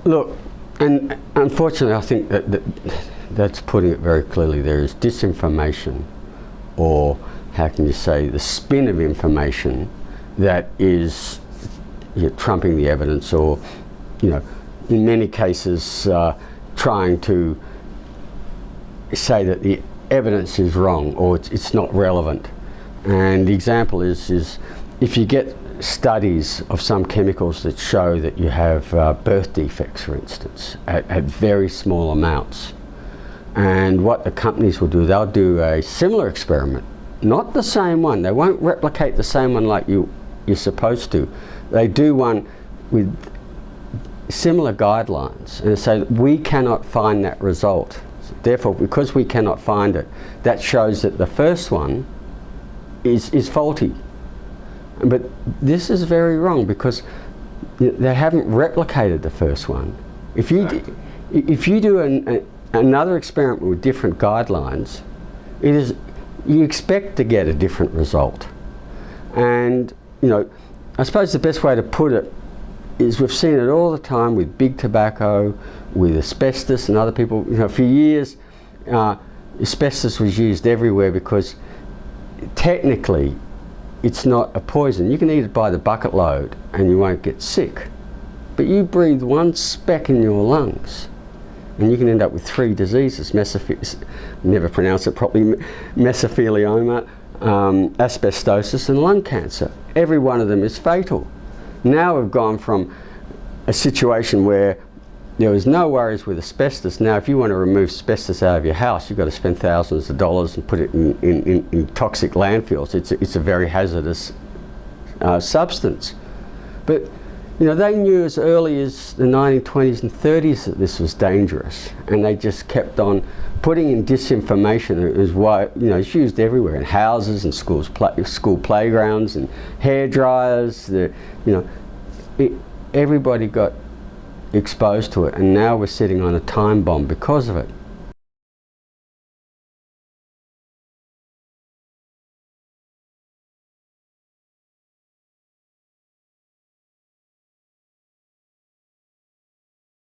Look, and unfortunately I think that's putting it very clearly. There is disinformation, or how can you say, the spin of information that is trumping the evidence, or in many cases trying to say that the evidence is wrong or it's not relevant. And the example is if you get studies of some chemicals that show that you have birth defects, for instance, at very small amounts, and what the companies will do, they'll do a similar experiment, not the same one, they won't replicate the same one like you're supposed to. They do one with similar guidelines and say we cannot find that result. Therefore, because we cannot find it, that shows that the first one is faulty. But this is very wrong, because they haven't replicated the first one. If you do another experiment with different guidelines, you expect to get a different result. And I suppose the best way to put it is we've seen it all the time with big tobacco, with asbestos and other people. For years, asbestos was used everywhere because technically it's not a poison. You can eat it by the bucket load and you won't get sick. But you breathe one speck in your lungs and you can end up with 3 diseases, never pronounce it properly, mesothelioma, asbestosis and lung cancer. Every one of them is fatal. Now we've gone from a situation where there was no worries with asbestos. Now if you want to remove asbestos out of your house, you've got to spend thousands of dollars and put it in toxic landfills. It's a very hazardous substance. But they knew as early as the 1920s and 30s that this was dangerous, and they just kept on putting in disinformation. It was why it's used everywhere, in houses and schools, school playgrounds and hair dryers. Everybody got exposed to it, and now we're sitting on a time bomb because of it.